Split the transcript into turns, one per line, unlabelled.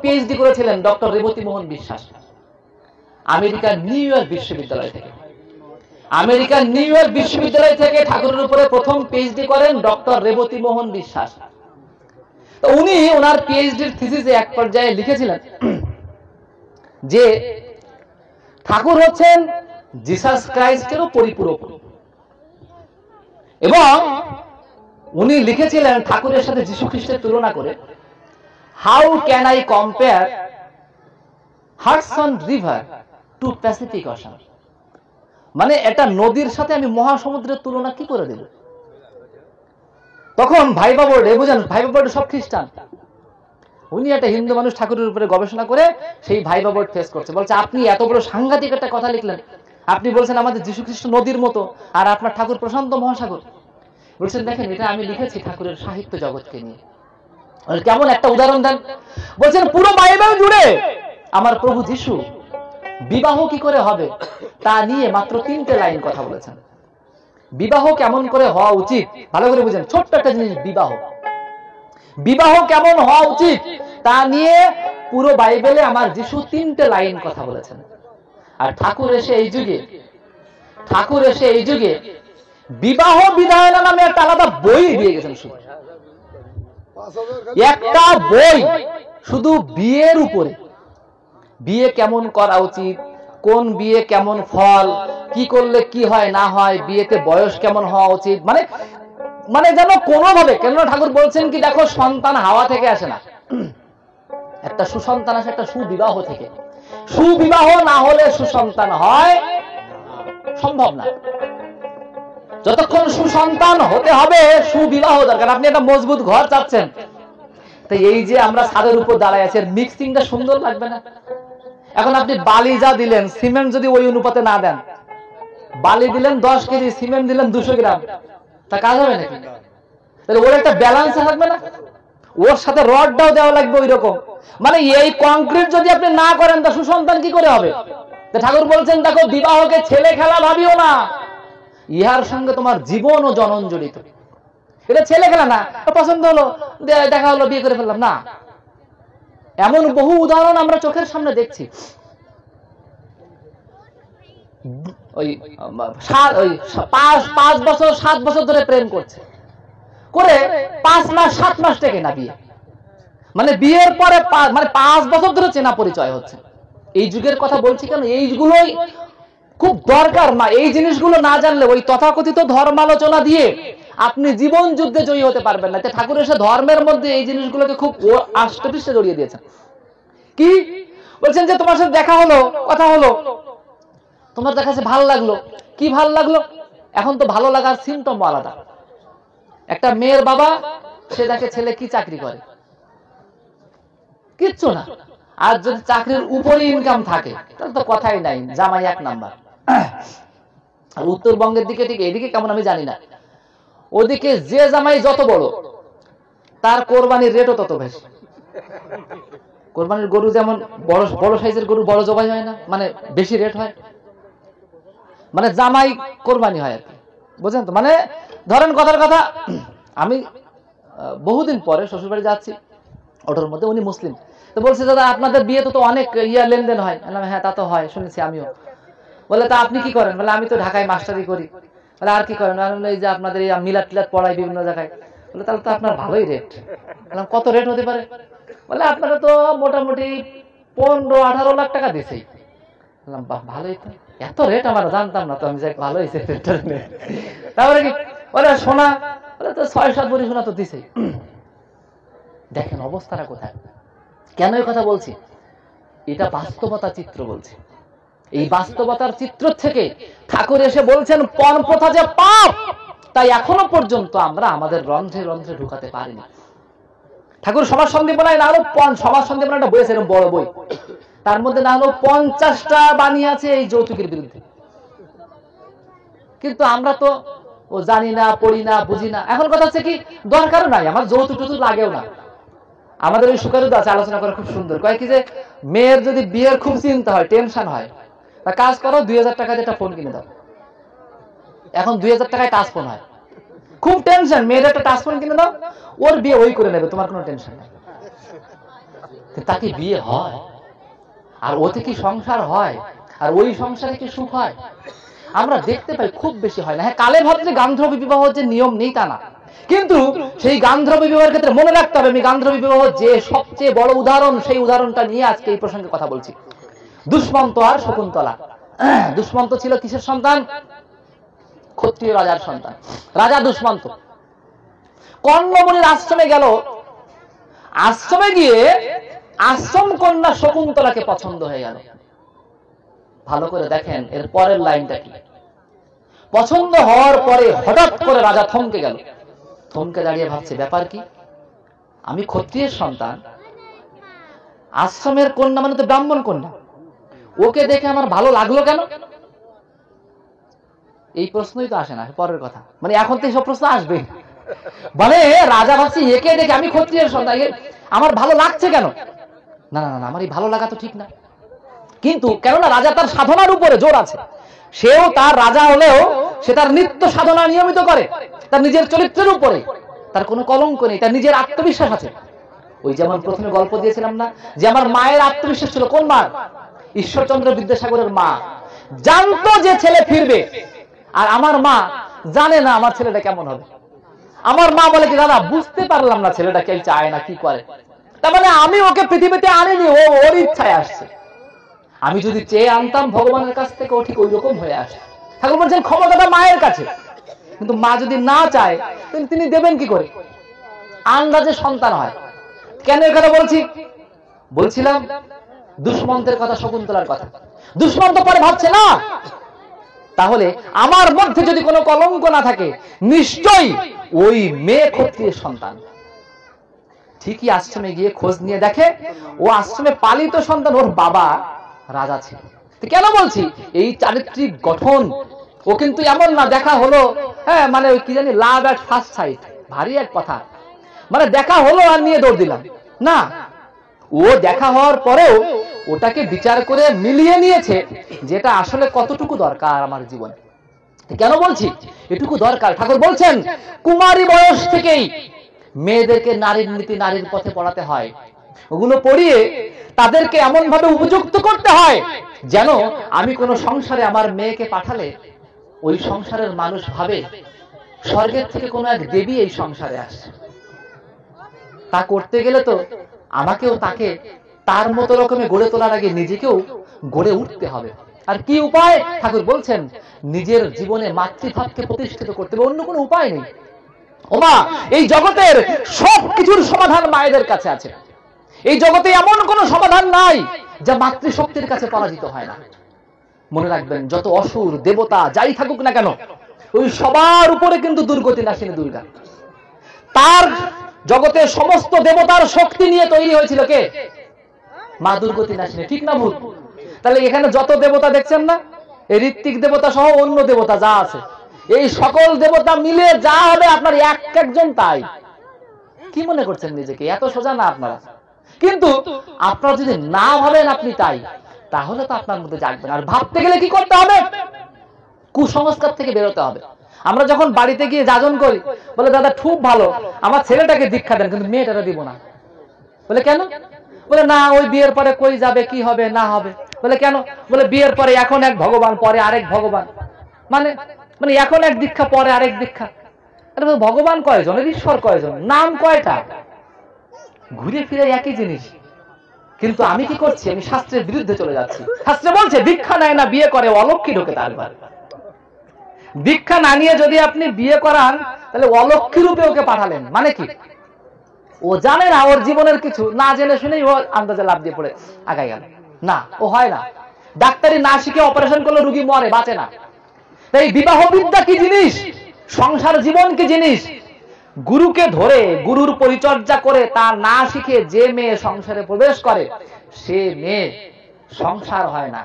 PhD করেছিলেন doctor Rebati Mohan বিশ্বাস আমেরিকার নিউ ইয়র্ক বিশ্ববিদ্যালয় থেকে। আমেরিকার নিউ ইয়র্ক বিশ্ববিদ্যালয় থেকে ঠাকুরের উপরে প্রথম পিএইচডি করেন ডক্টর রেবতী মোহন বিশ্বাস। তো উনি ওনার পিএইচডির থিসিসে এক পর্যায়ে লিখেছিলেন যে ঠাকুর হচ্ছেন জিসাস ক্রাইস্টেরও পরিপূরক, এবং উনি লিখেছিলেন ঠাকুরের সাথে যীশু খ্রিস্টের তুলনা করে, how can I compare Hudson river to Pacific ocean, মানে এটা নদীর সাথে আমি মহাসমুদ্রের তুলনা কি করে দেব। তখন ভাইবা বোর্ডে, বুঝেন ভাইবা বোর্ডে সব খ্রিস্টান, উনি একটা হিন্দু মানুষ ঠাকুরের উপরে গবেষণা করে সেই ভাইবা বোর্ড ফেস করছে, বলছে আপনি এত বড় সাংঘাতিক একটা কথা লিখলেন, আপনি বলছেন আমাদের যীশু খ্রিস্ট নদীর মতো আর আপনার ঠাকুর প্রশান্ত মহাসাগর। বলছেন দেখেন এটা আমি লিখেছি ঠাকুরের সাহিত্য জগৎকে নিয়ে। কেমন একটা উদাহরণ দেন, বলছেন পুরো বাইবেল জুড়ে আমার প্রভু যীশু বিবাহ কি করে হবে তা নিয়ে মাত্র 3টে লাইন কথা বলেছেন। বিবাহ কেমন করে হওয়া উচিত ভালো করে বুঝেন, ছোট্ট একটা জিনিস, বিবাহ কেমন হওয়া উচিত তা নিয়ে পুরো বাইবেলে আমার যীশু 3টে লাইন কথা বলেছেন। আর ঠাকুর এসে এই যুগে বিবাহ বিধায়ন নামে একটা আলাদা বই দিয়ে গেছেন, শুধু একটা বই শুধু বিয়ের উপরে, বিয়ে কেমন করা উচিত, কোন বিয়ে কেমন ফল, কি করলে কি হয় না হয়, বিয়েতে বয়স কেমন হওয়া উচিত, মানে যেন কোনোভাবে, কেন ঠাকুর বলছেন কি দেখো সন্তান হাওয়া থেকে আসে না, একটা সুসন্তান আসে একটা সুবিবাহ থেকে, সুবিবাহ না হলে সুসন্তান হয় সম্ভব না। যতক্ষণ সুসন্তান হতে হবে সুবিবাহ দরকার। আপনি একটা মজবুত ঘর চাচ্ছেন, তাই এই যে আমরা ছাদের উপর দাঁড়ায় আছি, মিক্সিংটা সুন্দর লাগবে না? এখন আপনি বালি যা দিলেন, সিমেন্ট যদি ওই অনুপাতে না দেন, বালি দিলেন 10 কেজি, সিমেন্ট দিলেন 200 গ্রাম, তা কাজ হবে নাকি? তাহলে ওর একটা ব্যালেন্স থাকবে না, ওর সাথে রডটাও দেওয়া লাগবে ওই রকম। মানে এই কংক্রিট যদি আপনি না করেন তা সুসন্তান কি করে হবে? ঠাকুর বলছেন দেখো বিবাহকে ছেলে খেলা ভাবিও না, ইহার সঙ্গে তোমার জীবন ও জনন জড়িত। এটা ছেলে খেলা না, পছন্দ হলো দেখা হলো বিয়ে করে ফেললাম না। এমন বহু উদাহরণ আমরা চোখের সামনে দেখছি। ওই 5 বছর 7 বছর ধরে প্রেম করছে, করে 5 মাস 7 মাস থেকে না বিয়ে, মানে বিয়ের পরে 5 বছর ধরে চেনা পরিচয় হচ্ছে। এই যুগের কথা বলছি কেন, এইগুলোই খুব দরকার। না এই জিনিসগুলো না জানলে ওই তথাকথিত ধর্মালোচনা দিয়ে আপনি জীবন যুদ্ধে জয়ী হতে পারবেন না। ঠাকুর এসে ধর্মের মধ্যে এই জিনিসগুলোকে খুব আষ্টপৃষ্টে জড়িয়ে দিয়েছেন। কি বলছেন যে তোমার সাথে দেখা হলো, কথা হলো, তোমার দেখা যাচ্ছে ভালো লাগলো, কি ভালো লাগলো? এখন তো ভালো লাগার সিমটম আলাদা। একটা মেয়ের বাবা, সে দেখে ছেলে কি চাকরি করে, কিচ্ছু না। আর যদি চাকরির উপরে ইনকাম থাকে তাহলে তো কথাই নাই, জামাই 1 নাম্বার। আর উত্তরবঙ্গের দিকে ঠিক এদিকে কেমন আমি জানি না, ওদিকে যে জামাই যত বড় তার কোরবানির রেটও তত বেশি। কোরবানির গরু যেমন বড় সাইজের গরু বড় জবাই হয় না, মানে বেশি রেট হয়, মানে জামাই কোরবানি হয় আর কি, বুঝেন তো? মানে ধরেন কথার কথা, আমি বহুদিন পরে শ্বশুরবাড়ি যাচ্ছি, অটোর মধ্যে উনি মুসলিম, তো বলছে দাদা আপনাদের বিয়ে তো অনেক লেনদেন হয়। হ্যাঁ তা তো হয়, শুনেছি আমিও। বলে তা আপনি কি করেন? বলে আমি তো ঢাকায় মাস্টারি করি। বলে আর কি করেন? এই যে আপনাদের এই মিলাদ টিলাদ পড়াই বিভিন্ন জায়গায়। বলে তাহলে তো আপনার ভালোই রেট। বললাম কত রেট হতে পারে? বলে আপনারা তো মোটামুটি 15-18 লাখ টাকা দিছেই। বললাম বাহ ভালোই তো, এত রেট আমার জানতাম না তো, আমি যাই ভালো হয়েছে। তারপরে কি বলে সোনা? বলে তো 6-7 ভরি সোনা তো দিছেই। দেখেন অবস্থাটা কোথায়। কেন এই কথা বলছি? এটা বাস্তবতা চিত্র বলছে। এই বাস্তবতার চিত্র থেকে ঠাকুর এসে বলছেন পণ প্রথা যে পাপ, তাই এখনো পর্যন্ত আমরা আমাদের রন্ধ্রে রন্ধ্রে ঢুকাতে পারিনি। ঠাকুর সমাজ সন্দীপনায় না হলো সমাজ সন্দীপনা একটা বই আছে, এরকম বড় বই, তার মধ্যে না হলো 50টা বাণী আছে এই যৌতুকের বিরুদ্ধে। কিন্তু আমরা তো জানি না, পড়ি না, বুঝি না। এখন কথা হচ্ছে কি, দরকারও নাই, আমার যৌতুক টুতুক লাগেও না। আমাদের ওই সুকারুদ আছে, আলোচনা করে খুব সুন্দর, কয় কি যে মেয়ের যদি বিয়ের খুব চিন্তা হয়, টেনশন হয়, তা কাজ করো 2000 টাকা দিয়ে একটা ফোন কিনে দাও। এখন 2000 টাকায় টাচ ফোন হয়, খুব টেনশন, মেয়ের একটা টাচ ফোন কিনে দাও, ওর বিয়ে ওই করে নেবে, তোমার কোনো টেনশন নাই। তাকে বিয়ে হয়, আর ওতে কি সংসার হয়, আর ওই সংসারে কি সুখ হয়? আমরা দেখতে পাই খুব বেশি হয় না। হ্যাঁ, কালে ভদ্রে গান্ধর্ব বিবাহ যে নিয়ম নেই তা না, কিন্তু সেই গান্ধর্ব বিবাহের ক্ষেত্রে মনে রাখতে হবে আমি গান্ধর্ব বিবাহ যে সবচেয়ে বড় উদাহরণ, সেই উদাহরণটা নিয়ে আজকে এই প্রসঙ্গে কথা বলছি। দুষ্মন্ত আর শকুন্তলা। দুষ্মন্ত ছিল কিসের সন্তান? ক্ষত্রিয় রাজার সন্তান। রাজা দুষ্মন্ত কর্ণমুনির আশ্রমে গেল। আশ্রমে গিয়ে আশ্রম কন্যা শকুন্তলাকে পছন্দ হয়ে গেল। ভালো করে দেখেন এর পরের লাইনটা কি। পছন্দ হওয়ার পরে হঠাৎ করে রাজা থমকে গেল। থমকে দাঁড়িয়ে ভাবছে, ব্যাপার কি? আমি ক্ষত্রিয়ের সন্তান, আশ্রমের কন্যা মানে তো ব্রাহ্মণ কন্যা, ওকে দেখে আমার ভালো লাগলো কেন? এই প্রশ্নই তো আসে না, পরের কথা। মানে এখন তো সব প্রশ্ন আসবে। মানে রাজা ভাবছে একে দেখে, আমি ক্ষত্রিয়ের সন্তান, আমার ভালো লাগছে কেন? না না না, আমার এই ভালো লাগা তো ঠিক না। কিন্তু কেননা রাজা তার সাধনার উপরে জোর আছে, সেও তার রাজা হলেও সে তার নিত্য সাধনা নিয়মিত করে, তার নিজের চরিত্রের উপরে তার কোনো কলঙ্ক নেই, তার নিজের আত্মবিশ্বাস আছে। ওই যেমন প্রথমে গল্প দিয়েছিলাম না যে আমার মায়ের আত্মবিশ্বাস ছিল। কোন মা? ঈশ্বরচন্দ্র বিদ্যাসাগরের মা জানতো যে ছেলে ফিরবে, আর আমার মা জানে না আমার ছেলেটা কেমন হবে। আমার মা বলে কি, দাদা বুঝতে পারলাম না ছেলেটা কে চায় না কি করে, তার মানে আমি ওকে পৃথিবীতে আনিনি, ও ওর ইচ্ছায় আসছে। আমি যদি চেয়ে আনতাম ভগবানের কাছ থেকে, ও ঠিক ওই রকম হয়ে আসে। ঠাকুর বলছেন ক্ষমতাটা মায়ের কাছে, কিন্তু মা যদি না চায় তিনি দেবেন কি করে? আন্দাজে সন্তান হয়। কেন এই কথা বলছি? বলছিলাম দুষ্মন্তের কথা, শকুন্তলার কথা। দুষ্মন্ত পরে ভাবছে না, তাহলে আমার মধ্যে যদি কোনো কলঙ্ক না থাকে, নিশ্চয়ই ওই মেয়ে ক্ষত্রিয়ের সন্তান। ঠিকই আশ্রমে গিয়ে খোঁজ নিয়ে দেখে ও আশ্রমে পালিত সন্তান, ওর বাবা রাজা ছিল। কেন বলছি? এই চারিত্রিক গঠন। ও কিন্তু এমন না দেখা হলো, হ্যাঁ মানে ওই কি জানি লাভ এট ফার্স্ট সাইট, ভারী এক কথা, মানে দেখা হলো আর নিয়ে দৌড় দিলাম না। ও দেখা হওয়ার পরেও ওটাকে বিচার করে মিলিয়ে নিয়েছে যেটা আসলে কতটুকু দরকার আমার জীবনে। কেন বলছি এটুকু দরকার? ঠাকুর বলছেন কুমারী বয়স থেকেই মেয়েদেরকে নারীর নীতি, নারীর পথে পড়াতে হয়। ওগুলো পড়িয়ে তাদেরকে এমন ভাবে উপযুক্ত করতে হয় যেন আমি কোন সংসারে আমার মেয়েকে পাঠালে ওই সংসারের মানুষ ভাবে স্বর্গের থেকে কোন এক দেবী এই সংসারে আসছে। তা করতে গেলে তো আমাকেও তাকে তার মতো রকমে গড়ে তোলার আগে নিজেকেও গড়ে উঠতে হবে। আর কি উপায়? ঠাকুর বলছেন নিজের জীবনে মাতৃভাবকে প্রতিষ্ঠিত করতে হবে, অন্য কোনো উপায় নেই। ওমা, এই জগতের সব কিছুর সমাধান মায়েদের কাছে আছে। এই জগতে এমন কোন সমাধান নাই যা মাতৃশক্তির কাছে পরাজিত হয় না। মনে রাখবেন, যত অসুর দেবতা যাই থাকুক না কেন, ওই সবার উপরে কিন্তু দুর্গতি নাশিনী দুর্গা। তার জগতে সমস্ত দেবতার শক্তি নিয়ে তৈরি হয়েছিল কে? মা দুর্গতি নাশিনী, ঠিক না ভুল? তাহলে এখানে যত দেবতা দেখছেন না, এই ঋত্বিক দেবতা সহ অন্য দেবতা যা আছে, এই সকল দেবতা মিলে যা হবে আপনার এক একজন তাই। কি মনে করছেন নিজেকে? এত সোজা না আপনারা। কিন্তু আপনারা যদি না ভাবেন আপনি তাই, তাহলে তো আপনার মধ্যে জাগবে না। আর ভাবতে গেলে কি করতে হবে? কুসংস্কার থেকে বেরোতে হবে। আমরা যখন বাড়িতে গিয়ে যাজন করি, বলে দাদা খুব ভালো, আমার ছেলেটাকে দীক্ষা দেন, কিন্তু মেয়েটাকে দিব না। বলে কেন? বলে না, ওই বিয়ের পরে কই যাবে, কি হবে না হবে। বলে কেন? বলে বিয়ের পরে এখন এক ভগবান, পরে আরেক ভগবান, মানে মানে এখন এক দীক্ষা পরে আরেক দীক্ষা। ভগবান কয়জনের, ঈশ্বর কয়জন, নাম কয়টা, ঘুরে ফিরে একই জিনিস। কিন্তু আমি কি করছি? আমি শাস্ত্রের বিরুদ্ধে চলে যাচ্ছি। শাস্ত্রে বলছে দীক্ষা নেয় না বিয়ে করে, অলক্ষী ঢোকে তার ঘরে। দীক্ষা না নিয়ে যদি আপনি বিয়ে করান, তাহলে অলক্ষী রূপে ওকে পাঠালেন, মানে কি? ও জানে না ওর জীবনের কিছু, না জেনে শুনেই ও আন্দাজে লাভ দিয়ে পড়ে আগাই গেল। না, ও হয় না। ডাক্তারি না শিখে অপারেশন করলে রোগী মরে, বাঁচে না। তাই বিবাহ বিদ্যা কি জিনিস, সংসার জীবন কি জিনিস, গুরুকে ধরে গুরুর পরিচর্যা করে তা না শিখে যে মেয়ে সংসারে প্রবেশ করে, সে মেয়ে সংসার হয় না।